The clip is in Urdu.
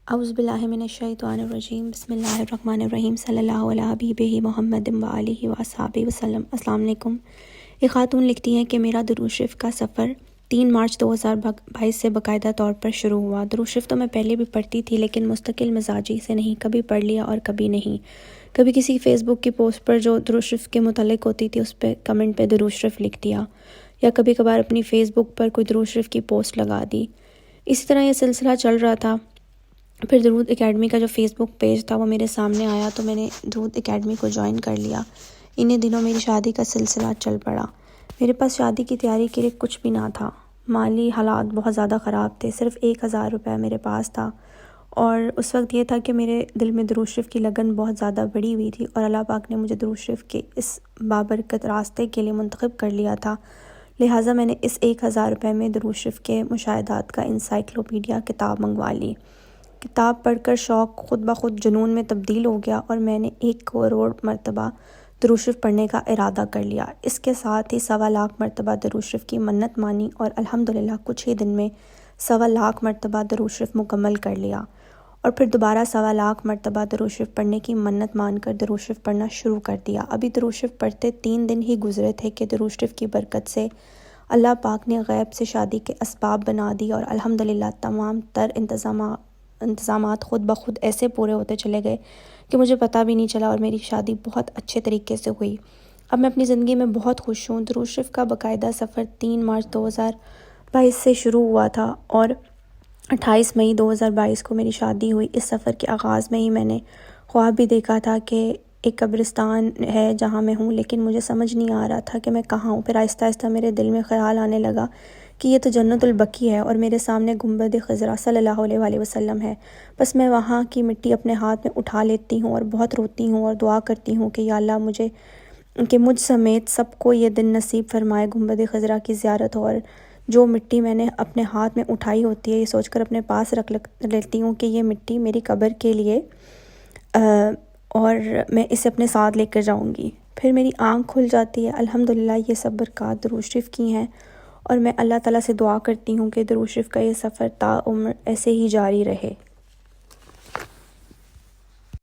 اعوذ باللہ من الشیطان الرجیم بسم اللہ الرحمن الرحیم صلی اللہ علیہ حبیبہ محمد و آلہ و اصحابہ وسلم۔ السلام علیکم۔ ایک خاتون لکھتی ہیں کہ میرا درود شریف کا سفر 3 مارچ 2022 سے باقاعدہ طور پر شروع ہوا۔ درود شریف تو میں پہلے بھی پڑھتی تھی لیکن مستقل مزاجی سے نہیں، کبھی پڑھ لیا اور کبھی نہیں۔ کبھی کسی فیس بک کی پوسٹ پر جو درود شریف کے متعلق ہوتی تھی اس پہ کمنٹ پہ درود شریف لکھ دیا، یا کبھی کبھار اپنی فیس بک پر کوئی درود شریف کی پوسٹ لگا دی۔ اسی طرح یہ سلسلہ چل رہا تھا۔ پھر درود اکیڈمی کا جو فیس بک پیج تھا وہ میرے سامنے آیا تو میں نے درود اکیڈمی کو جوائن کر لیا۔ انہیں دنوں میری شادی کا سلسلہ چل پڑا۔ میرے پاس شادی کی تیاری کے لیے کچھ بھی نہ تھا، مالی حالات بہت زیادہ خراب تھے، صرف 1000 روپے میرے پاس تھا، اور اس وقت یہ تھا کہ میرے دل میں درود شریف کی لگن بہت زیادہ بڑھی ہوئی تھی، اور اللہ پاک نے مجھے درود شریف کے اس بابرکت راستے کے لیے منتخب کر لیا تھا۔ لہٰذا میں نے اس 1000 روپے میں درود شریف کے مشاہدات کا انسائکلوپیڈیا کتاب منگوا لی۔ کتاب پڑھ کر شوق خود بخود جنون میں تبدیل ہو گیا، اور میں نے 1 کروڑ مرتبہ درود شریف پڑھنے کا ارادہ کر لیا۔ اس کے ساتھ ہی 1.25 لاکھ مرتبہ درود شریف کی منت مانی، اور الحمدللہ کچھ ہی دن میں 1.25 لاکھ مرتبہ درود شریف مکمل کر لیا، اور پھر دوبارہ 1.25 لاکھ مرتبہ درود شریف پڑھنے کی منت مان کر درود شریف پڑھنا شروع کر دیا۔ ابھی درود شریف پڑھتے 3 دن ہی گزرے تھے کہ درود شریف کی برکت سے اللہ پاک نے غیب سے شادی کے اسباب بنا دی، اور الحمدللہ تمام تر انتظامات خود بخود ایسے پورے ہوتے چلے گئے کہ مجھے پتہ بھی نہیں چلا، اور میری شادی بہت اچھے طریقے سے ہوئی۔ اب میں اپنی زندگی میں بہت خوش ہوں۔ درود شریف کا باقاعدہ سفر 3 مارچ 2022 سے شروع ہوا تھا، اور 28 مئی 2022 کو میری شادی ہوئی۔ اس سفر کے آغاز میں ہی میں نے خواب بھی دیکھا تھا کہ ایک قبرستان ہے جہاں میں ہوں، لیکن مجھے سمجھ نہیں آ رہا تھا کہ میں کہاں ہوں۔ پھر آہستہ آہستہ میرے دل میں خیال آنے لگا کہ یہ تو جنت البقیع ہے، اور میرے سامنے گنبد خضرا صلی اللہ علیہ وآلہ وسلم ہے۔ بس میں وہاں کی مٹی اپنے ہاتھ میں اٹھا لیتی ہوں اور بہت روتی ہوں اور دعا کرتی ہوں کہ یا اللہ مجھ سمیت سب کو یہ دن نصیب فرمائے گنبد خضرا کی زیارت ہو۔ اور جو مٹی میں نے اپنے ہاتھ میں اٹھائی ہوتی ہے، یہ سوچ کر اپنے پاس رکھ لیتی ہوں کہ یہ مٹی میری قبر کے لیے، اور میں اسے اپنے ساتھ لے کر جاؤں گی۔ پھر میری آنکھ کھل جاتی ہے۔ الحمدللہ یہ سب برکات درود شریف کی ہیں، اور میں اللہ تعالیٰ سے دعا کرتی ہوں کہ درود شریف کا یہ سفر تا عمر ایسے ہی جاری رہے۔